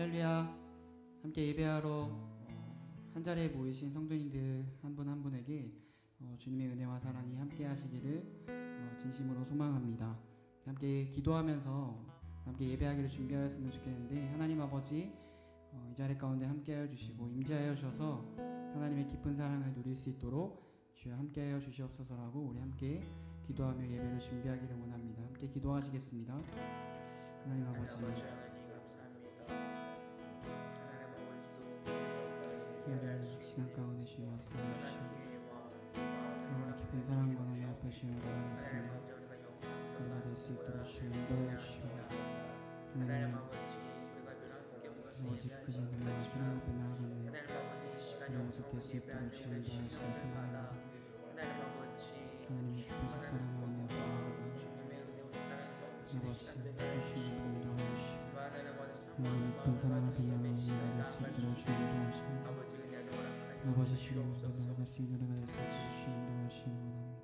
할렐루야. 함께 예배하러 한 자리에 모이신 성도님들 한 분 한 분에게 주님의 은혜와 사랑이 함께 하시기를 진심으로 소망합니다. 함께 기도하면서 함께 예배하기를 준비하였으면 좋겠는데, 하나님 아버지 이 자리 가운데 함께하여 주시고 임재하여 주셔서 하나님의 깊은 사랑을 누릴 수 있도록 주여 함께하여 주시옵소서라고 우리 함께 기도하며 예배를 준비하기를 원합니다. 함께 기도하시겠습니다. 하나님 아버지, 하나님 시간 가운데 주여 역사해주시고 하나님의 깊은 사랑과 은혜 앞에 주여 나아가겠습니다. 우리가 될 수 있도록 주여 인도해 주시고, 하나님 오직 그 자들과 사랑 앞에 나아가는 그런 모습 될 수 있도록 주여 인도하시기 소망합니다. 하나님의 깊은 사랑과 은혜 앞에 나아가는 아버지 주님을 인도하여 주시고, 하나님의 깊은 사랑 앞에 나아가는 우리가 될 수 있도록 주여 인도하시고, 아버지 주님 나아갈 수 있는 노래가 될 수 있도록 주여 인도하시기 원합니다.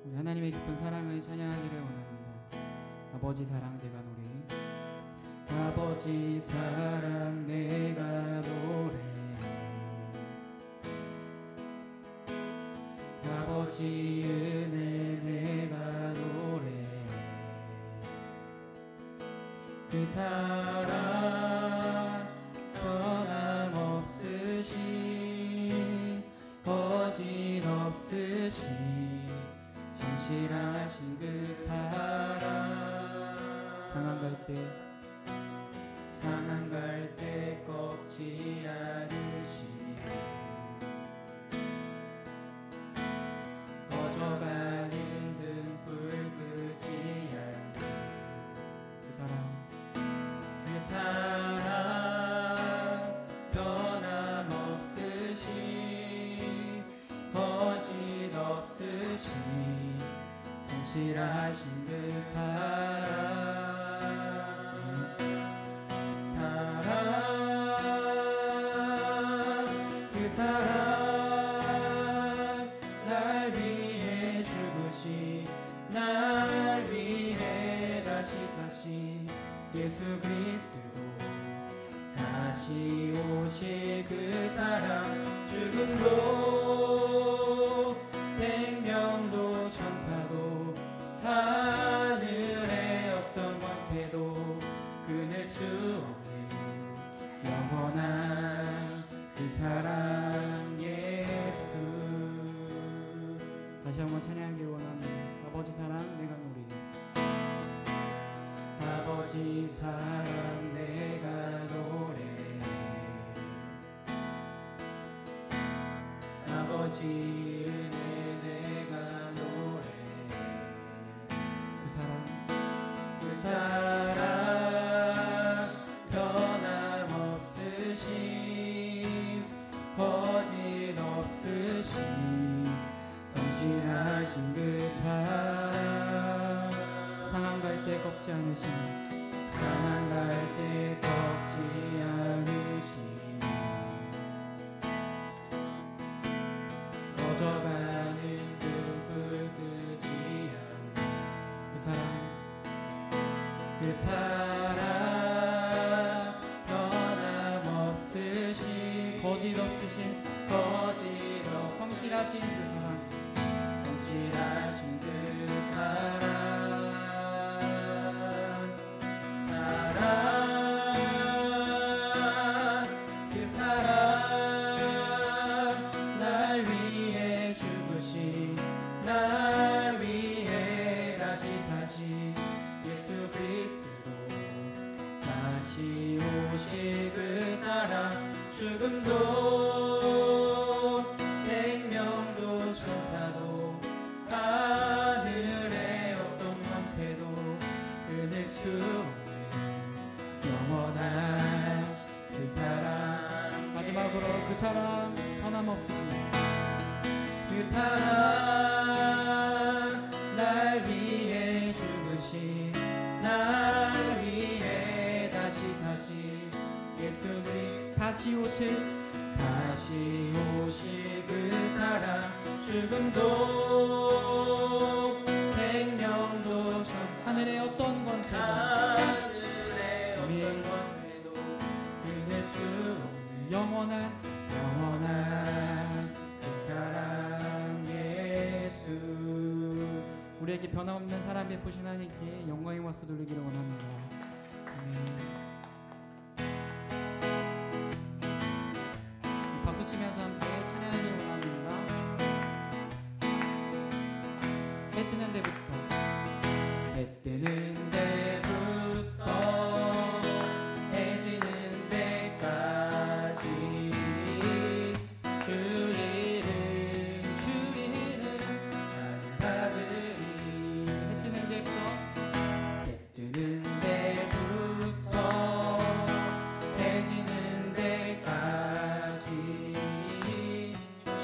우리 하나님의 깊은 사랑을 찬양하기를 원합니다. 아버지 사랑 내가 노래, 아버지 사랑 내가 노래, 아버지 은혜 내가 노래, 그 사랑 변함없으신 거짓없으신 진실하신 그 사랑, 상한 갈 때 꺾지 않으시니 꺼져가는 등불 끄지 않는 그 사랑 변함없으신 거짓없으신 진실하신 그 사랑, 그 사랑 날 위해 죽으신, 날 위해 다시 사신 예수 그리스도, 다시 오실 그 사랑, 죽음도 생명도 천사도 하늘의 어떤 권세도 끊을 수 없는 영원한 그 사랑 예수. 다시 한번 찬양하길 원합니다. 아버지 사랑 내가 노래, 아버지 사랑 내가 노래, 아버지 은혜 내가 노래, 그 사랑 변함없으신 거짓없으신 성실하신 그 사랑, 상한 갈 때 꺾지 않으신, 상한 갈 때 꺾지 않으신 꺼져가는 등불 끄지 않는 그 사랑 변함없으신 성실하신 그 사랑, 성실하신 그 사랑, 그 사랑 날 위해 죽으신, 날 위해 다시 사신 예수 그리스도, 다시 오실 그 사랑, 죽음도 생명도 천사도 하늘의 어떤 권세도 끊을 수 없는 영원한 그 사랑. 마지막으로 그 사랑 변함없으신 그 사랑, 날 위해 죽으신, 날 위해 다시 사신 예수 그리스도, 다시 오실 다시 오실 그 사랑 죽음도 생명도 하늘의 어떤 권세도 끊을 수 없는 영원한 그 사랑 예수. 우리에게 변함없는 사랑 베푸신 하나님께 영광의 박수 돌리기를 원합니다. 아멘. 박수 치면서 함께 찬양하기를 원합니다. 해 뜨는 데부터 해 뜨는 데부터 해 지는 데까지 주 이름 찬양하리니. 해 뜨는 데부터 해 지는 데까지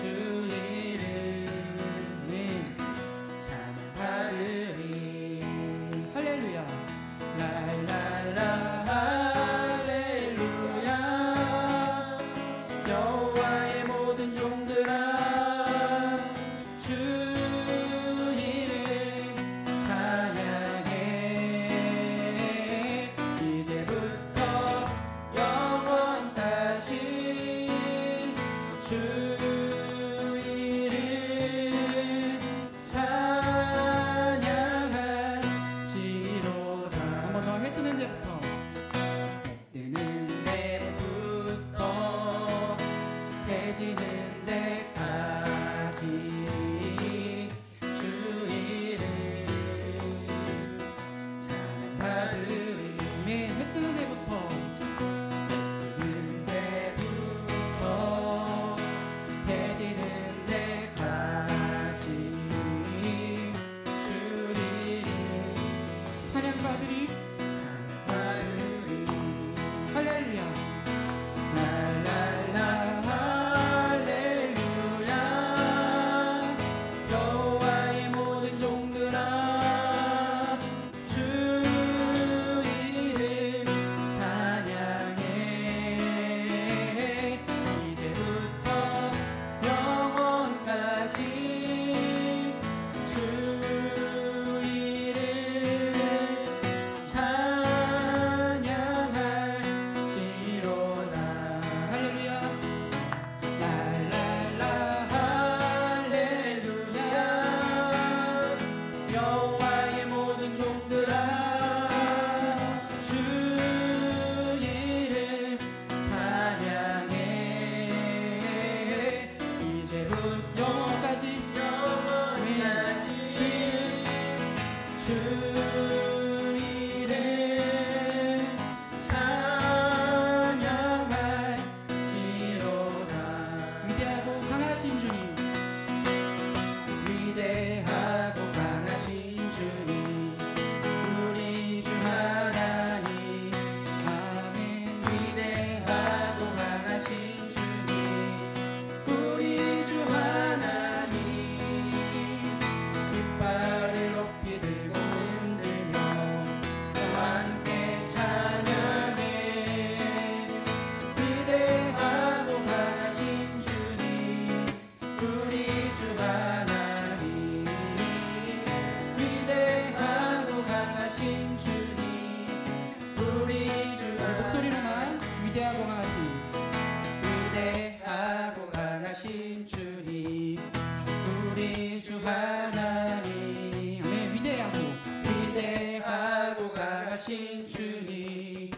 주 이름은 찬양하리니. 할렐루야 랄랄라 할렐루야. 여호와의 모든 종들아 주 이름 찬양해. 이제부터 영원까지 주 이름 찬양할지로다. 한 번 더. 해 뜨는 데부터 해 지는 데까지 주 이름 찬양하리니. 해 뜨는 데부터 해 지는 데까지 주 이름 찬양받으리. 할렐루야 랄랄라 할렐루야. 여호와의 모든 종들아 주 이름 찬양해. 이제부터 영원까지 주 이름 찬양할지로다. 할렐루야 랄랄라 할렐루야. 여호와의 모든 종들아 주 이름 찬양해. 이제부터 영원까지 주 이름 찬양할지로다. 위대하고 강하신 주님 위대하고 강하신 주님 우리 주 하나님. 아멘. 위대하고 강하신 주님 우리 주 하나님. 깃발을 높이 들고 흔들며 함께 찬양해. 위대하고 강하신 주님 우리 주 하나님. 위대하고 강하신 주님 우리 주 하나님. 목소리로만 위대하고 강하신 주님 우리 주 하나님. 아멘. 위대하고 강하신 주님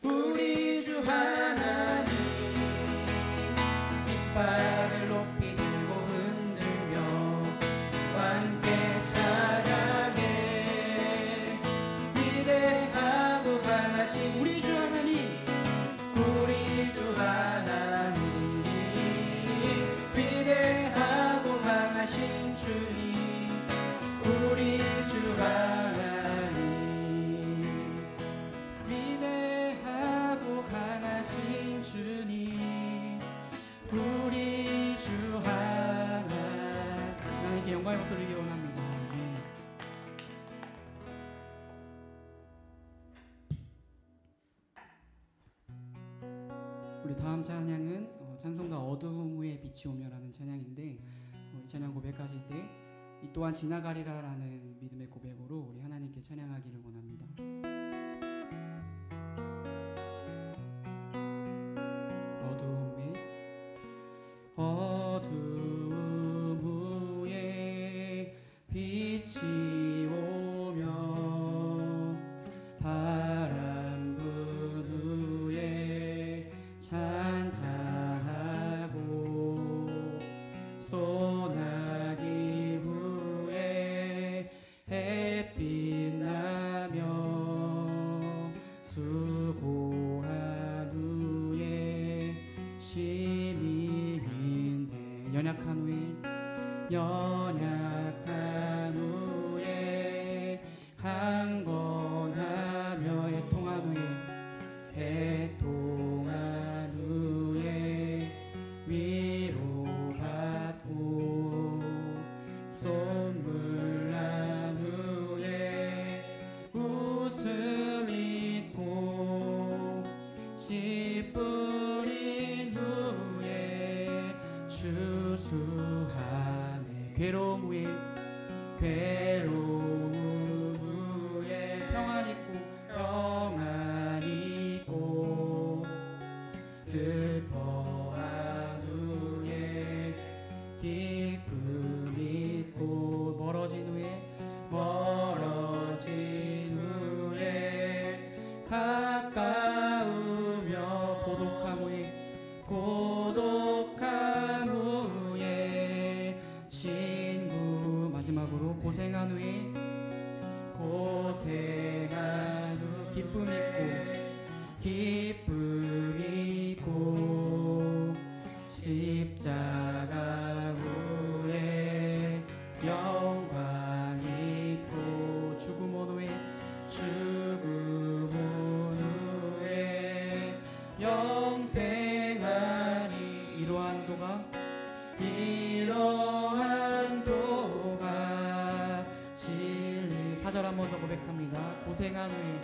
우리 주 하나님. 깃발을 높이 들고 흔들며 함께 찬양해. 위대하고 강하신 우리 주 하나님. 우리 주 하나님. 위대하고 강하신 주님 우리 주 하나님. 위대하고 강하신 주님 우리 주 하나님. 하나님께 영광을 돌리기 원합니다. 네. 우리 다음 찬양은 찬송가 어두움 후에 빛이 오며라는 찬양인데 이 찬양 고백하실 때 이 또한 지나가리라라는 믿음의 고백으로 우리 하나님께 찬양하기를 원합니다. 어두움 후에 빛이 오며 바람 분 후에 찬찬하고 소나기 후에 햇빛 나며 수고한 후에 연약한 후에 강건하며 애통한 후에 위로받고 솜물 난 후에 웃음 있고 씨 뿌린 후에 추수하네. 괴로움 후에 평안 있고 슬퍼한 후에 기쁨 있고 멀어진 후에 가까우며 고독함 후에 친구 마지막으로 고생한 후 기쁨 있고 십자가 후에 영광 있고 죽음 온 후에 영생하니 이러한 도가 진리. 4절 한 번 더 고백합니다. 고생한 후에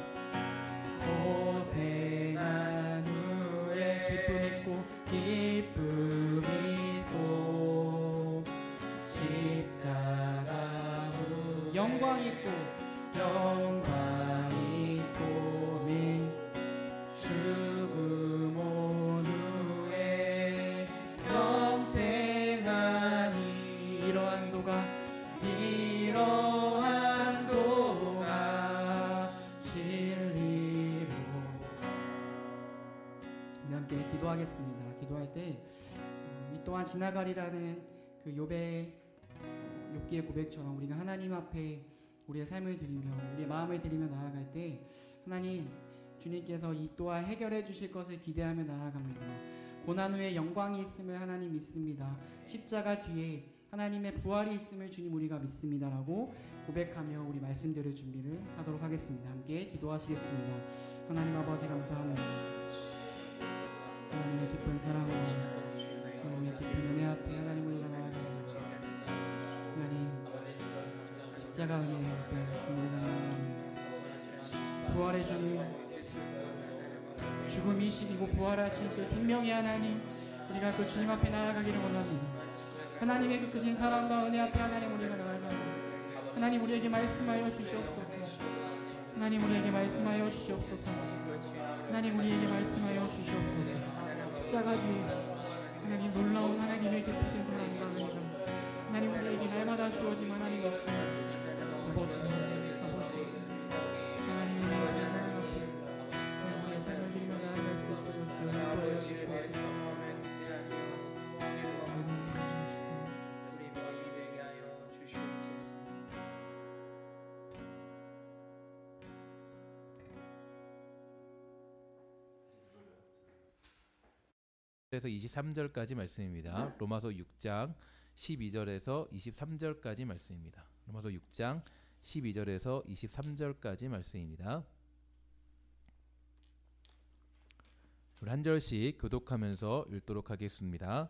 기쁨 있고 십자가 후 영광 있고 죽음 온 후에 영생하니 이러한 도가 진리로. 우리 함께 기도하겠습니다. 기도할 때 이 또한 지나가리라는 그 욥기의 고백처럼 우리가 하나님 앞에 우리의 삶을 드리며 우리의 마음을 드리며 나아갈 때 하나님 주님께서 이 또한 해결해 주실 것을 기대하며 나아갑니다. 고난 후에 영광이 있음을 하나님 믿습니다. 십자가 뒤에 하나님의 부활이 있음을 주님 우리가 믿습니다라고 고백하며 우리 말씀 들을 준비를 하도록 하겠습니다. 함께 기도하시겠습니다. 하나님 아버지 감사합니다. 하나님의 깊은 사랑으로 하나님의 깊은 은혜 앞에 하나님 우리가 나아갑니다. 하나님 십자가 은혜 앞에 주님을 나아갑니다. 부활의 주님, 죽음이 이시기고 부활하신 그 생명의 하나님, 우리가 그 주님 앞에 나아가기를 원합니다. 하나님의 그 크신 사랑과 은혜 앞에 하나님 우리가 나아갑니다. 하나님 우리에게 말씀하여 주시옵소서. 하나님 우리에게 말씀하여 주시옵소서. 하나님 우리에게 말씀하여 주시옵소서. 십자가 뒤에 하나님 놀라운 하나님의 깊으신 사랑과 은혜가 하나님 우리에게 날마다 주어지만 하나님 있습니다. 아버지 하나님의 사랑 앞에 우리의 삶을 드리며 나아갈 수 있도록 주여 인도하여 주시옵소서. 그래서 23절까지 말씀입니다. 로마서 6장 12절에서 23절까지 말씀입니다. 로마서 6장 12절에서 23절까지 말씀입니다. 우리 한 절씩 교독하면서 읽도록 하겠습니다.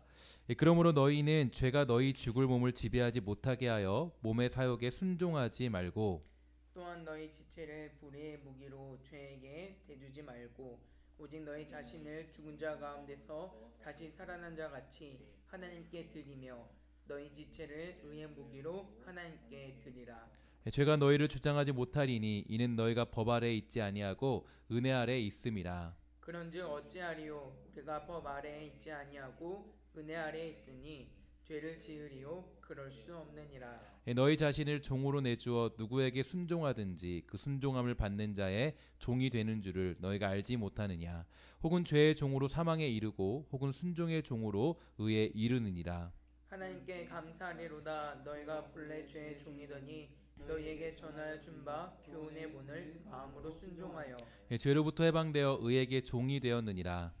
그러므로 너희는 죄가 너희 죽을 몸을 지배하지 못하게 하여 몸의 사욕에 순종하지 말고 또한 너희 지체를 불의의 무기로 죄에게 대주지 말고 오직 너희 자신을 죽은 자 가운데서 다시 살아난 자 같이 하나님께 드리며 너희 지체를 의의 무기로 하나님께 드리라. 죄가 너희를 주장하지 못하리니 이는 너희가 법 아래에 있지 아니하고 은혜 아래에 있음이라. 그런즉 어찌하리요? 우리가 법 아래에 있지 아니하고 은혜 아래에 있으니 죄를 지으리요? 그럴 수 없느니라. 너희 자신을 종으로 내주어 누구에게 순종하든지 그 순종함을 받는 자의 종이 되는 줄을 너희가 알지 못하느냐? 혹은 죄의 종으로 사망에 이르고 혹은 순종의 종으로 의에 이르느니라. 하나님께 감사하리로다. 너희가 본래 죄의 종이더니 너희에게 전하여 준 바 교훈의 본을 마음으로 순종하여 죄로부터 해방되어 의에게 종이 되었느니라.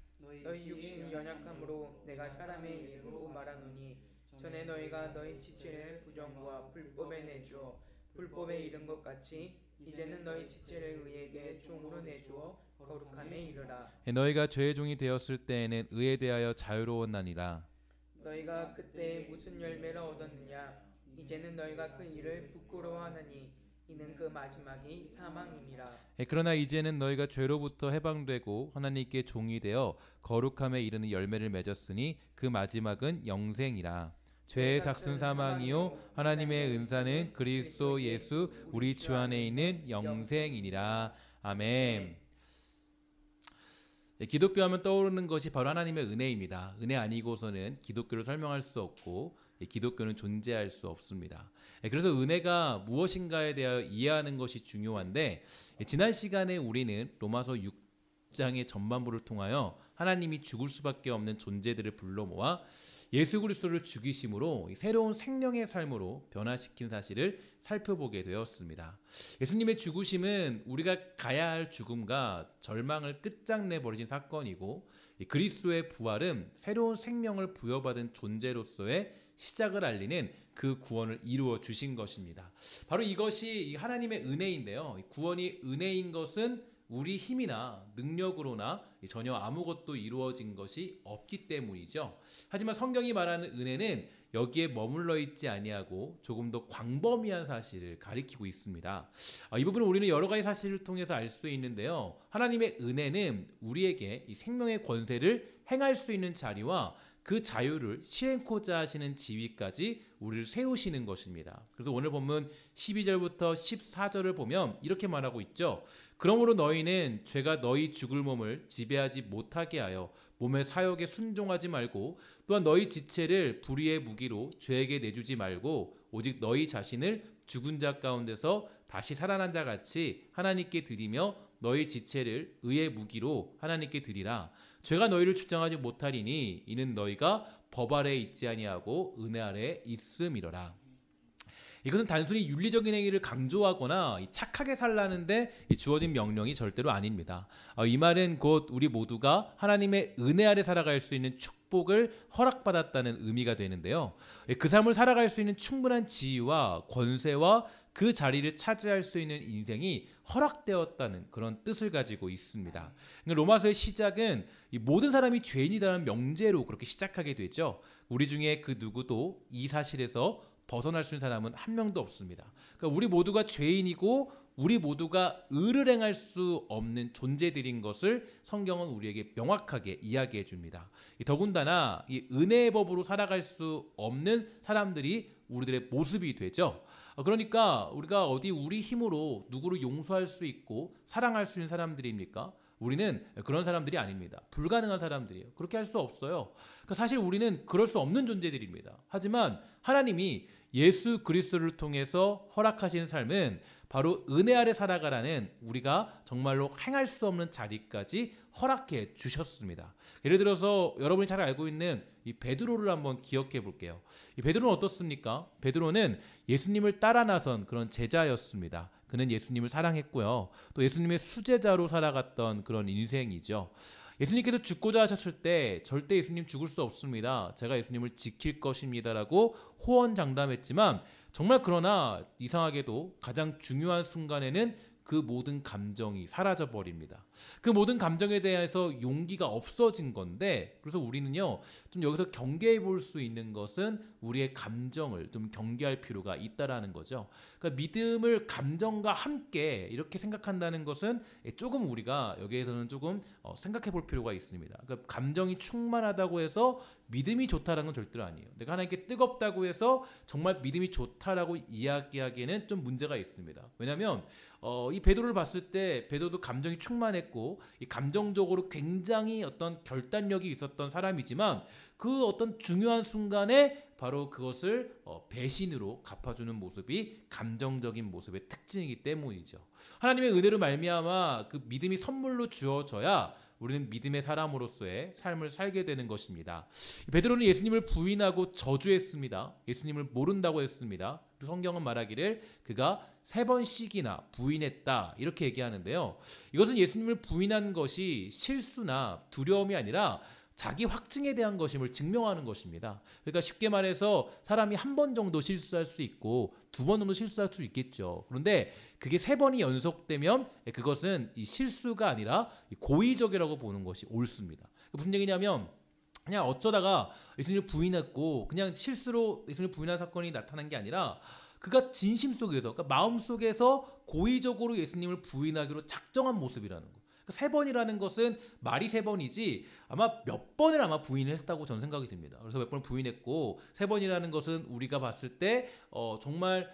너희 육신이 연약함으로 내가 사람의 이름으로 말하노니 전에 너희가 너희 지체를 부정과 불법에 내주어 불법에 이른 것 같이 이제는 너희 지체를 의에게 종으로 내주어 거룩함에 이르라. 너희가 죄의 종이 되었을 때에는 의에 대하여 자유로웠나니라. 너희가 그때 무슨 열매를 얻었느냐? 이제는 너희가 그 일을 부끄러워하느니 이는 그 마지막이 사망임이라. 그러나 이제는 너희가 죄로부터 해방되고 하나님께 종이 되어 거룩함에 이르는 열매를 맺었으니 그 마지막은 영생이라. 죄의 삭은 사망이요 하나님의 은사는 그리스도 예수 우리 주 안에 있는 영생이니라. 아멘. 기독교 하면 떠오르는 것이 바로 하나님의 은혜입니다. 은혜 아니고서는 기독교를 설명할 수 없고 기독교는 존재할 수 없습니다. 그래서 은혜가 무엇인가에 대하여 이해하는 것이 중요한데, 지난 시간에 우리는 로마서 6장의 전반부를 통하여 하나님이 죽을 수밖에 없는 존재들을 불러 모아 예수 그리스도를 죽이심으로 새로운 생명의 삶으로 변화시킨 사실을 살펴보게 되었습니다. 예수님의 죽으심은 우리가 가야 할 죽음과 절망을 끝장내 버리신 사건이고, 그리스도의 부활은 새로운 생명을 부여받은 존재로서의 시작을 알리는 그 구원을 이루어 주신 것입니다. 바로 이것이 하나님의 은혜인데요. 구원이 은혜인 것은 우리 힘이나 능력으로나 전혀 아무것도 이루어진 것이 없기 때문이죠. 하지만 성경이 말하는 은혜는 여기에 머물러 있지 아니하고 조금 더 광범위한 사실을 가리키고 있습니다. 이 부분은 우리는 여러 가지 사실을 통해서 알 수 있는데요. 하나님의 은혜는 우리에게 이 생명의 권세를 행할 수 있는 자리와 그 자유를 시행코자 하시는 지위까지 우리를 세우시는 것입니다. 그래서 오늘 본문 12절부터 14절을 보면 이렇게 말하고 있죠. 그러므로 너희는 죄가 너희 죽을 몸을 지배하지 못하게 하여 몸의 사욕에 순종하지 말고 또한 너희 지체를 불의의 무기로 죄에게 내주지 말고 오직 너희 자신을 죽은 자 가운데서 다시 살아난 자 같이 하나님께 드리며 너희 지체를 의의 무기로 하나님께 드리라. 죄가 너희를 주장하지 못하리니 이는 너희가 법 아래에 있지 아니하고 은혜 아래에 있음이로라. 이것은 단순히 윤리적인 행위를 강조하거나 착하게 살라는데 주어진 명령이 절대로 아닙니다. 이 말은 곧 우리 모두가 하나님의 은혜 아래 살아갈 수 있는 축복을 허락받았다는 의미가 되는데요. 그 삶을 살아갈 수 있는 충분한 지위와 권세와 그 자리를 차지할 수 있는 인생이 허락되었다는 그런 뜻을 가지고 있습니다. 로마서의 시작은 이 모든 사람이 죄인이라는 명제로 그렇게 시작하게 되죠. 우리 중에 그 누구도 이 사실에서 벗어날 수 있는 사람은 한 명도 없습니다. 그러니까 우리 모두가 죄인이고 우리 모두가 의를 행할 수 없는 존재들인 것을 성경은 우리에게 명확하게 이야기해 줍니다. 더군다나 이 은혜의 법으로 살아갈 수 없는 사람들이 우리들의 모습이 되죠. 그러니까 우리가 어디 우리 힘으로 누구를 용서할 수 있고 사랑할 수 있는 사람들입니까? 우리는 그런 사람들이 아닙니다. 불가능한 사람들이에요. 그렇게 할 수 없어요. 그러니까 사실 우리는 그럴 수 없는 존재들입니다. 하지만 하나님이 예수 그리스도를 통해서 허락하신 삶은 바로 은혜 아래 살아가라는 우리가 정말로 행할 수 없는 자리까지 허락해 주셨습니다. 예를 들어서 여러분이 잘 알고 있는 이 베드로를 한번 기억해 볼게요. 이 베드로는 어떻습니까? 베드로는 예수님을 따라 나선 그런 제자였습니다. 그는 예수님을 사랑했고요. 또 예수님의 수제자로 살아갔던 그런 인생이죠. 예수님께서 죽고자 하셨을 때 절대 예수님 죽을 수 없습니다. 제가 예수님을 지킬 것입니다라고 호언장담했지만 정말 그러나 이상하게도 가장 중요한 순간에는 그 모든 감정이 사라져버립니다. 그 모든 감정에 대해서 용기가 없어진 건데, 그래서 우리는요 좀 여기서 경계해 볼 수 있는 것은 우리의 감정을 좀 경계할 필요가 있다라는 거죠. 그러니까 믿음을 감정과 함께 이렇게 생각한다는 것은 조금 우리가 여기에서는 조금 생각해 볼 필요가 있습니다. 그러니까 감정이 충만하다고 해서 믿음이 좋다라는 건 절대로 아니에요. 내가 하나님께 뜨겁다고 해서 정말 믿음이 좋다라고 이야기하기에는 좀 문제가 있습니다. 왜냐하면 이 베드로를 봤을 때 베드로도 감정이 충만했고 이 감정적으로 굉장히 어떤 결단력이 있었던 사람이지만 그 어떤 중요한 순간에 바로 그것을 배신으로 갚아주는 모습이 감정적인 모습의 특징이기 때문이죠. 하나님의 은혜로 말미암아 그 믿음이 선물로 주어져야 우리는 믿음의 사람으로서의 삶을 살게 되는 것입니다. 베드로는 예수님을 부인하고 저주했습니다. 예수님을 모른다고 했습니다. 성경은 말하기를 그가 3번씩이나 부인했다 이렇게 얘기하는데요. 이것은 예수님을 부인한 것이 실수나 두려움이 아니라 자기 확증에 대한 것임을 증명하는 것입니다. 그러니까 쉽게 말해서 사람이 한 번 정도 실수할 수 있고 2번 정도 실수할 수 있겠죠. 그런데 그게 3번이 연속되면 그것은 이 실수가 아니라 고의적이라고 보는 것이 옳습니다. 무슨 얘기냐면 그냥 어쩌다가 예수님을 부인했고 그냥 실수로 예수님을 부인한 사건이 나타난 게 아니라 그가 진심 속에서 그러니까 마음 속에서 고의적으로 예수님을 부인하기로 작정한 모습이라는 거. 3번이라는 것은 말이 3번이지 아마 몇 번을 아마 부인을 했다고 저는 생각이 듭니다. 그래서 몇 번을 부인했고 3번이라는 것은 우리가 봤을 때 정말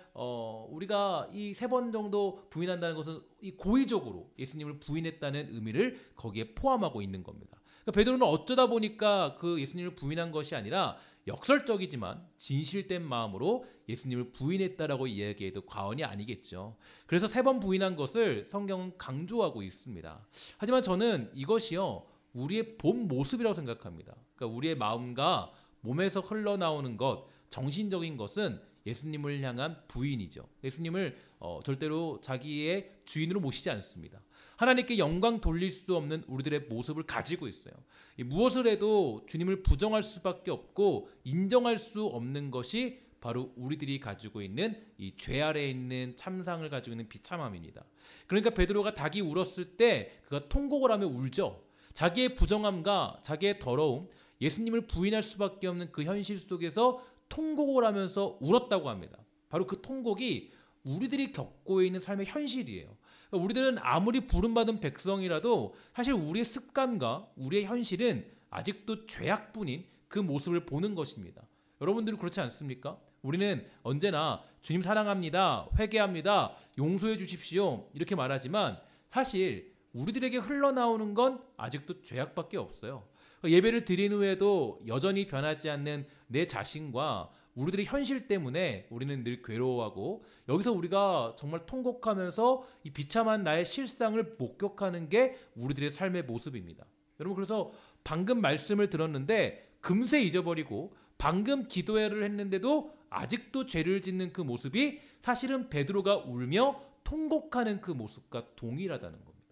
우리가 이 3번 정도 부인한다는 것은 이 고의적으로 예수님을 부인했다는 의미를 거기에 포함하고 있는 겁니다. 그러니까 베드로는 어쩌다 보니까 그 예수님을 부인한 것이 아니라 역설적이지만 진실된 마음으로 예수님을 부인했다라고 이야기해도 과언이 아니겠죠. 그래서 3번 부인한 것을 성경은 강조하고 있습니다. 하지만 저는 이것이요 우리의 본 모습이라고 생각합니다. 그러니까 우리의 마음과 몸에서 흘러나오는 것, 정신적인 것은 예수님을 향한 부인이죠. 예수님을 절대로 자기의 주인으로 모시지 않습니다. 하나님께 영광 돌릴 수 없는 우리들의 모습을 가지고 있어요. 무엇을 해도 주님을 부정할 수밖에 없고 인정할 수 없는 것이 바로 우리들이 가지고 있는 이 죄 아래에 있는 참상을 가지고 있는 비참함입니다. 그러니까 베드로가 닭이 울었을 때 그가 통곡을 하며 울죠. 자기의 부정함과 자기의 더러움, 예수님을 부인할 수밖에 없는 그 현실 속에서 통곡을 하면서 울었다고 합니다. 바로 그 통곡이 우리들이 겪고 있는 삶의 현실이에요. 우리들은 아무리 부름받은 백성이라도 사실 우리의 습관과 우리의 현실은 아직도 죄악뿐인 그 모습을 보는 것입니다. 여러분들은 그렇지 않습니까? 우리는 언제나 주님 사랑합니다, 회개합니다, 용서해 주십시오 이렇게 말하지만 사실 우리들에게 흘러나오는 건 아직도 죄악밖에 없어요. 예배를 드린 후에도 여전히 변하지 않는 내 자신과 우리들의 현실 때문에 우리는 늘 괴로워하고 여기서 우리가 정말 통곡하면서 이 비참한 나의 실상을 목격하는 게 우리들의 삶의 모습입니다. 여러분 그래서 방금 말씀을 들었는데 금세 잊어버리고 방금 기도회를 했는데도 아직도 죄를 짓는 그 모습이 사실은 베드로가 울며 통곡하는 그 모습과 동일하다는 겁니다.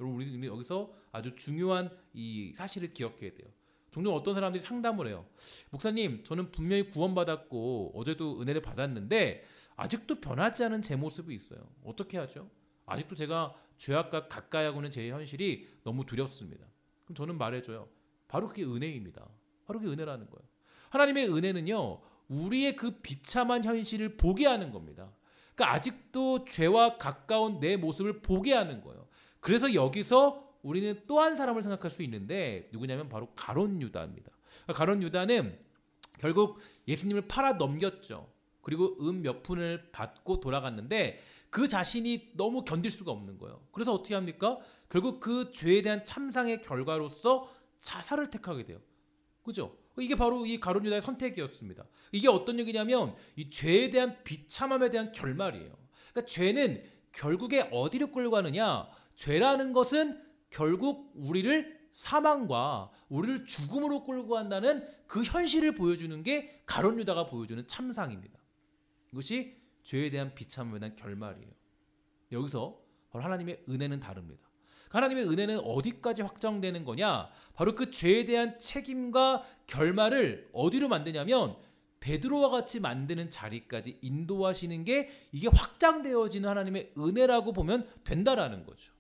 여러분 우리는 여기서 아주 중요한 이 사실을 기억해야 돼요. 종종 어떤 사람들이 상담을 해요. 목사님, 저는 분명히 구원받았고 어제도 은혜를 받았는데 아직도 변하지 않은 제 모습이 있어요. 어떻게 하죠? 아직도 제가 죄악과 가까이 하고 있는 제 현실이 너무 두렵습니다. 그럼 저는 말해줘요. 바로 그게 은혜입니다. 바로 그게 은혜라는 거예요. 하나님의 은혜는요, 우리의 그 비참한 현실을 보게 하는 겁니다. 그러니까 아직도 죄와 가까운 내 모습을 보게 하는 거예요. 그래서 여기서 우리는 또 한 사람을 생각할 수 있는데 누구냐면 바로 가룟 유다입니다. 가룟 유다는 결국 예수님을 팔아 넘겼죠. 그리고 몇 푼을 받고 돌아갔는데 그 자신이 너무 견딜 수가 없는 거예요. 그래서 어떻게 합니까? 결국 그 죄에 대한 참상의 결과로서 자살을 택하게 돼요. 그죠? 이게 바로 이 가룟 유다의 선택이었습니다. 이게 어떤 얘기냐면 이 죄에 대한 비참함에 대한 결말이에요. 그러니까 죄는 결국에 어디로 끌고 가느냐? 죄라는 것은 결국 우리를 사망과 우리를 죽음으로 끌고 간다는 그 현실을 보여주는 게 가룟 유다가 보여주는 참상입니다. 이것이 죄에 대한 비참함에 대한 결말이에요. 여기서 바로 하나님의 은혜는 다릅니다. 하나님의 은혜는 어디까지 확정되는 거냐? 바로 그 죄에 대한 책임과 결말을 어디로 만드냐면 베드로와 같이 만드는 자리까지 인도하시는 게 이게 확장되어지는 하나님의 은혜라고 보면 된다라는 거죠.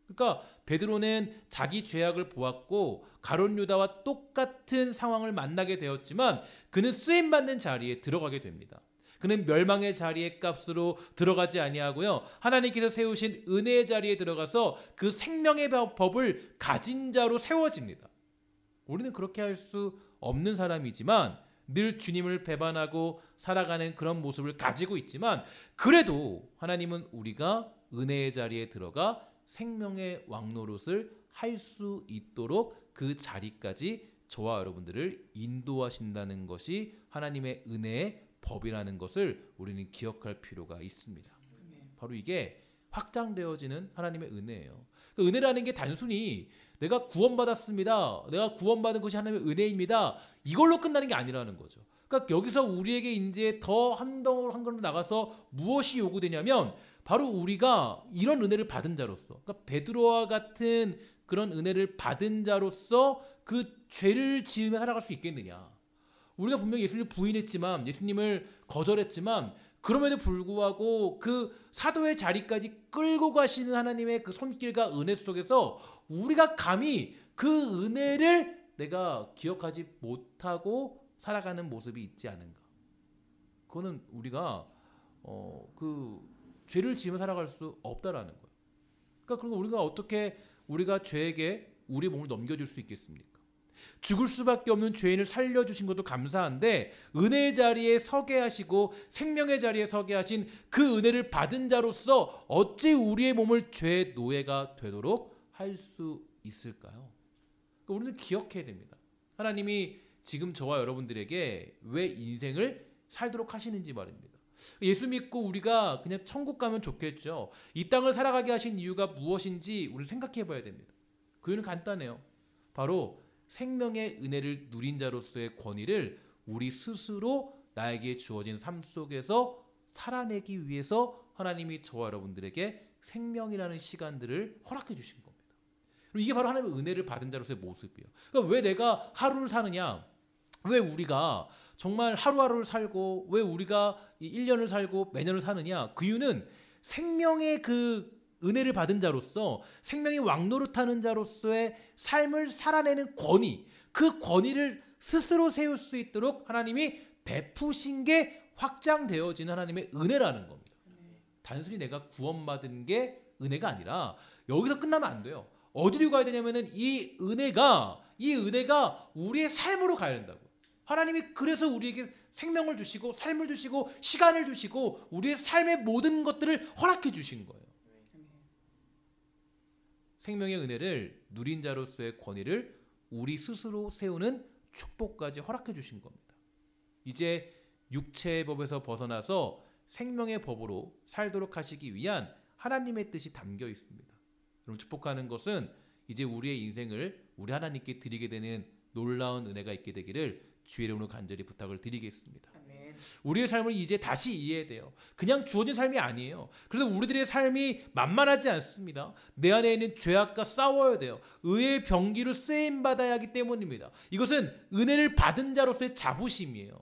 그러니까 베드로는 자기 죄악을 보았고 가룟 유다와 똑같은 상황을 만나게 되었지만 그는 쓰임받는 자리에 들어가게 됩니다. 그는 멸망의 자리의 값으로 들어가지 아니하고요. 하나님께서 세우신 은혜의 자리에 들어가서 그 생명의 법을 가진 자로 세워집니다. 우리는 그렇게 할 수 없는 사람이지만 늘 주님을 배반하고 살아가는 그런 모습을 가지고 있지만 그래도 하나님은 우리가 은혜의 자리에 들어가 생명의 왕노릇을 할 수 있도록 그 자리까지 저와 여러분들을 인도하신다는 것이 하나님의 은혜의 법이라는 것을 우리는 기억할 필요가 있습니다. 바로 이게 확장되어지는 하나님의 은혜예요. 그 은혜라는 게 단순히 내가 구원받았습니다. 내가 구원받은 것이 하나님의 은혜입니다. 이걸로 끝나는 게 아니라는 거죠. 그러니까 여기서 우리에게 이제 더 한 걸음 나가서 무엇이 요구되냐면 바로 우리가 이런 은혜를 받은 자로서, 그러니까 베드로와 같은 그런 은혜를 받은 자로서 그 죄를 지으며 살아갈 수 있겠느냐. 우리가 분명히 예수님을 부인했지만, 예수님을 거절했지만 그럼에도 불구하고 그 사도의 자리까지 끌고 가시는 하나님의 그 손길과 은혜 속에서 우리가 감히 그 은혜를 내가 기억하지 못하고 살아가는 모습이 있지 않은가. 그거는 우리가 그 죄를 지으며 살아갈 수 없다라는 거예요. 그러니까 그럼 우리가 어떻게 우리가 죄에게 우리의 몸을 넘겨줄 수 있겠습니까? 죽을 수밖에 없는 죄인을 살려주신 것도 감사한데 은혜의 자리에 서게 하시고 생명의 자리에 서게 하신 그 은혜를 받은 자로서 어찌 우리의 몸을 죄의 노예가 되도록 할 수 있을까요? 그러니까 우리는 기억해야 됩니다. 하나님이 지금 저와 여러분들에게 왜 인생을 살도록 하시는지 말입니다. 예수 믿고 우리가 그냥 천국 가면 좋겠죠. 이 땅을 살아가게 하신 이유가 무엇인지 우리 생각해 봐야 됩니다. 그 이유는 간단해요. 바로 생명의 은혜를 누린 자로서의 권위를 우리 스스로 나에게 주어진 삶 속에서 살아내기 위해서 하나님이 저와 여러분들에게 생명이라는 시간들을 허락해 주신 겁니다. 이게 바로 하나님의 은혜를 받은 자로서의 모습이에요. 그러니까 왜 내가 하루를 사느냐? 왜 우리가 정말 하루하루를 살고 왜 우리가 1년을 살고 매년을 사느냐? 그 이유는 생명의 그 은혜를 받은 자로서 생명의 왕노릇하는 자로서의 삶을 살아내는 권위, 그 권위를 스스로 세울 수 있도록 하나님이 베푸신 게 확장되어지는 하나님의 은혜라는 겁니다. 단순히 내가 구원받은 게 은혜가 아니라 여기서 끝나면 안 돼요. 어디로 가야 되냐면은 이 은혜가 우리의 삶으로 가야 된다고. 하나님이 그래서 우리에게 생명을 주시고 삶을 주시고 시간을 주시고 우리의 삶의 모든 것들을 허락해 주신 거예요. 생명의 은혜를 누린 자로서의 권위를 우리 스스로 세우는 축복까지 허락해 주신 겁니다. 이제 육체의 법에서 벗어나서 생명의 법으로 살도록 하시기 위한 하나님의 뜻이 담겨 있습니다. 여러분, 축복하는 것은 이제 우리의 인생을 우리 하나님께 드리게 되는 놀라운 은혜가 있게 되기를 주의 이름으로 간절히 부탁을 드리겠습니다. 아멘. 우리의 삶을 이제 다시 이해해야 돼요. 그냥 주어진 삶이 아니에요. 그래서 우리들의 삶이 만만하지 않습니다. 내 안에 있는 죄악과 싸워야 돼요. 의의 병기로 쓰임받아야 하기 때문입니다. 이것은 은혜를 받은 자로서의 자부심이에요.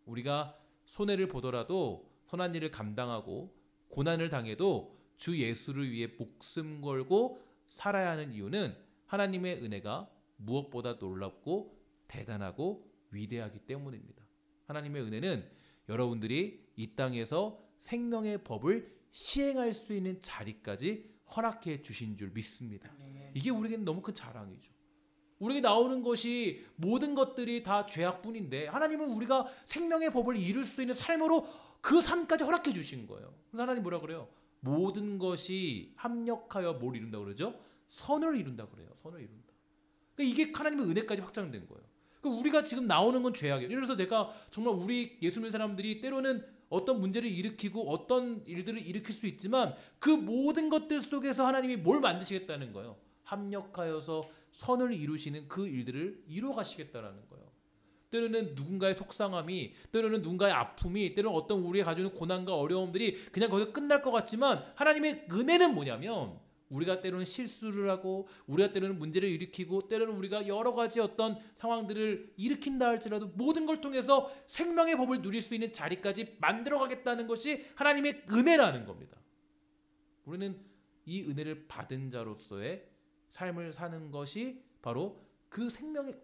우리가 손해를 보더라도 선한 일을 감당하고 고난을 당해도 주 예수를 위해 목숨 걸고 살아야 하는 이유는 하나님의 은혜가 무엇보다 놀랍고 대단하고 위대하기 때문입니다. 하나님의 은혜는 여러분들이 이 땅에서 생명의 법을 시행할 수 있는 자리까지 허락해 주신 줄 믿습니다. 이게 우리에게는 너무 큰 자랑이죠. 우리에게 나오는 것이 모든 것들이 다 죄악뿐인데 하나님은 우리가 생명의 법을 이룰 수 있는 삶으로 그 삶까지 허락해 주신 거예요. 그래서 하나님 뭐라 그래요? 모든 것이 합력하여 뭘 이룬다 그러죠? 선을 이룬다 그래요. 선을 이룬다. 그러니까 이게 하나님의 은혜까지 확장된 거예요. 그러니까 우리가 지금 나오는 건 죄악이에요. 그래서 내가 정말 우리 예수 믿는 사람들이 때로는 어떤 문제를 일으키고 어떤 일들을 일으킬 수 있지만 그 모든 것들 속에서 하나님이 뭘 만드시겠다는 거예요. 합력하여서 선을 이루시는 그 일들을 이루어 가시겠다라는 거예요. 때로는 누군가의 속상함이, 때로는 누군가의 아픔이, 때로는 어떤 우리가 가지고 있는 고난과 어려움들이 그냥 거기서 끝날 것 같지만 하나님의 은혜는 뭐냐면 우리가 때로는 실수를 하고 우리가 때로는 문제를 일으키고 때로는 우리가 여러 가지 어떤 상황들을 일으킨다 할지라도 모든 걸 통해서 생명의 법을 누릴 수 있는 자리까지 만들어가겠다는 것이 하나님의 은혜라는 겁니다. 우리는 이 은혜를 받은 자로서의 삶을 사는 것이 바로 그 생명의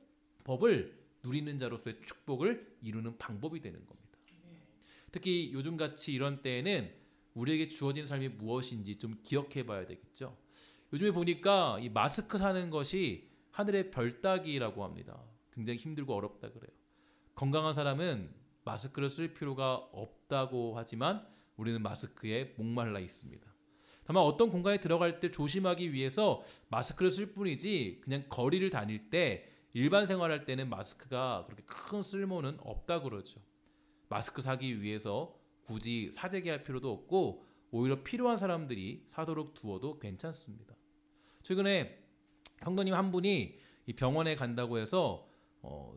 법을 누리는 자로서의 축복을 이루는 방법이 되는 겁니다. 특히 요즘같이 이런 때에는 우리에게 주어진 삶이 무엇인지 좀 기억해 봐야 되겠죠. 요즘에 보니까 이 마스크 사는 것이 하늘의 별 따기라고 합니다. 굉장히 힘들고 어렵다 그래요. 건강한 사람은 마스크를 쓸 필요가 없다고 하지만 우리는 마스크에 목말라 있습니다. 다만 어떤 공간에 들어갈 때 조심하기 위해서 마스크를 쓸 뿐이지 그냥 거리를 다닐 때 일반 생활할 때는 마스크가 그렇게 큰 쓸모는 없다 그러죠. 마스크 사기 위해서 굳이 사재기 할 필요도 없고 오히려 필요한 사람들이 사도록 두어도 괜찮습니다. 최근에 성도님 한 분이 이 병원에 간다고 해서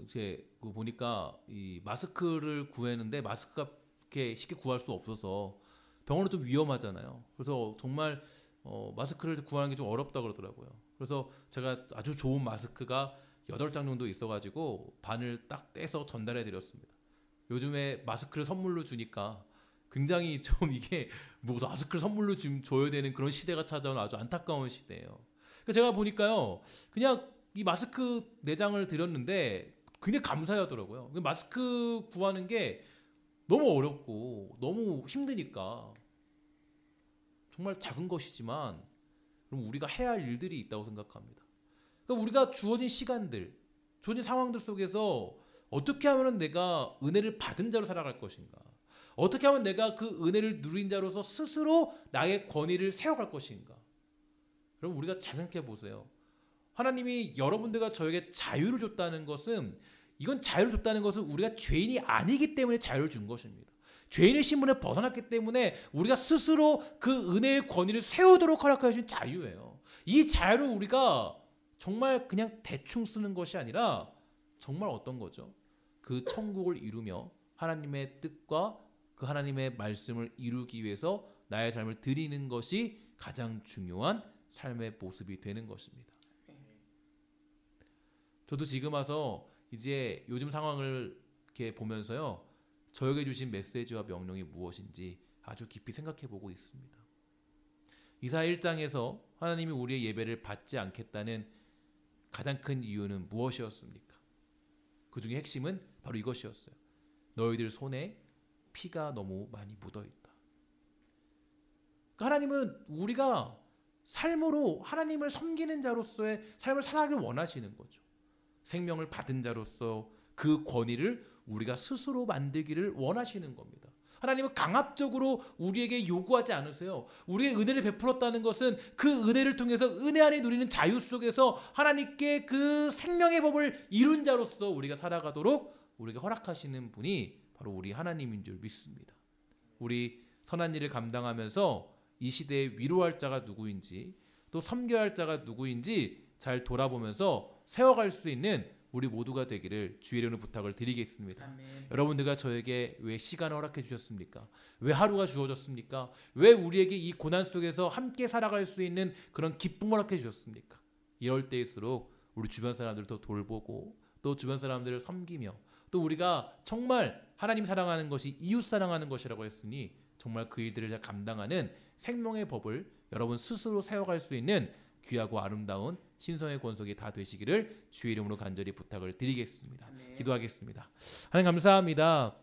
이제 보니까 이 마스크를 구했는데 마스크가 이렇게 쉽게 구할 수 없어서 병원은 좀 위험하잖아요. 그래서 정말 마스크를 구하는 게 좀 어렵다 그러더라고요. 그래서 제가 아주 좋은 마스크가 8장 정도 있어가지고 반을 딱 떼서 전달해 드렸습니다. 요즘에 마스크를 선물로 주니까 굉장히 좀 이게 뭐 마스크를 선물로 줘야 되는 그런 시대가 찾아온 아주 안타까운 시대예요. 그러니까 제가 보니까요, 그냥 이 마스크 4장을 드렸는데 굉장히 감사하더라고요. 마스크 구하는 게 너무 어렵고 너무 힘드니까 정말 작은 것이지만 그럼 우리가 해야 할 일들이 있다고 생각합니다. 그러니까 우리가 주어진 시간들, 주어진 상황들 속에서 어떻게 하면 내가 은혜를 받은 자로 살아갈 것인가? 어떻게 하면 내가 그 은혜를 누린 자로서 스스로 나의 권위를 세워갈 것인가? 그럼 우리가 잘 생각해 보세요. 하나님이 여러분들과 저에게 자유를 줬다는 것은 이건 자유를 줬다는 것은 우리가 죄인이 아니기 때문에 자유를 준 것입니다. 죄인의 신분을 벗어났기 때문에 우리가 스스로 그 은혜의 권위를 세우도록 허락하여 주신 자유예요. 이 자유를 우리가 정말 그냥 대충 쓰는 것이 아니라 정말 어떤 거죠? 그 천국을 이루며 하나님의 뜻과 그 하나님의 말씀을 이루기 위해서 나의 삶을 드리는 것이 가장 중요한 삶의 모습이 되는 것입니다. 저도 지금 와서 이제 요즘 상황을 이렇게 보면서요, 저에게 주신 메시지와 명령이 무엇인지 아주 깊이 생각해 보고 있습니다. 이사야 1장에서 하나님이 우리의 예배를 받지 않겠다는 가장 큰 이유는 무엇이었습니까? 그 중에 핵심은 바로 이것이었어요. 너희들 손에 피가 너무 많이 묻어있다. 그러니까 하나님은 우리가 삶으로 하나님을 섬기는 자로서의 삶을 살아가길 원하시는 거죠. 생명을 받은 자로서 그 권위를 우리가 스스로 만들기를 원하시는 겁니다. 하나님은 강압적으로 우리에게 요구하지 않으세요. 우리의 은혜를 베풀었다는 것은 그 은혜를 통해서 은혜 안에 누리는 자유 속에서 하나님께 그 생명의 법을 이룬 자로서 우리가 살아가도록 우리에게 허락하시는 분이 바로 우리 하나님인 줄 믿습니다. 우리 선한 일을 감당하면서 이 시대에 위로할 자가 누구인지 또 섬겨야 할 자가 누구인지 잘 돌아보면서 세워갈 수 있는 우리 모두가 되기를 주의 이름으로 부탁을 드리겠습니다. 아멘. 여러분들과 저에게 왜 시간을 허락해 주셨습니까? 왜 하루가 주어졌습니까? 왜 우리에게 이 고난 속에서 함께 살아갈 수 있는 그런 기쁨을 허락해 주셨습니까? 이럴 때일수록 우리 주변 사람들을 더 돌보고 또 주변 사람들을 섬기며 또 우리가 정말 하나님 사랑하는 것이 이웃 사랑하는 것이라고 했으니 정말 그 일들을 감당하는 생명의 법을 여러분 스스로 세워갈 수 있는 귀하고 아름다운 신성의 권속이 다 되시기를 주의 이름으로 간절히 부탁을 드리겠습니다. 아멘. 기도하겠습니다. 하나님 감사합니다.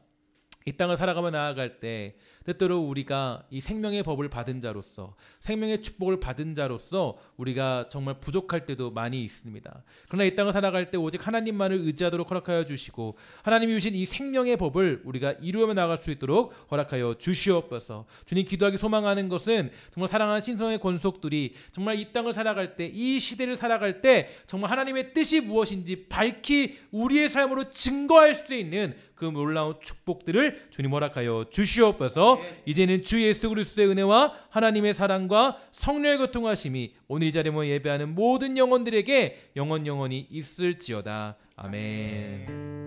이 땅을 살아가며 나아갈 때 때때로 우리가 이 생명의 법을 받은 자로서 생명의 축복을 받은 자로서 우리가 정말 부족할 때도 많이 있습니다. 그러나 이 땅을 살아갈 때 오직 하나님만을 의지하도록 허락하여 주시고 하나님이 주신 이 생명의 법을 우리가 이루어 나갈 수 있도록 허락하여 주시옵소서. 주님, 기도하기 소망하는 것은 정말 사랑하는 신성의 권속들이 정말 이 땅을 살아갈 때 이 시대를 살아갈 때 정말 하나님의 뜻이 무엇인지 밝히 우리의 삶으로 증거할 수 있는 그 놀라운 축복들을 주님 허락하여 주시옵소서. 이제는 주 예수 그리스도의 은혜와 하나님의 사랑과 성령의 교통하심이 오늘 이 자리에 모여 예배하는 모든 영혼들에게 영원히 있을지어다. 아멘.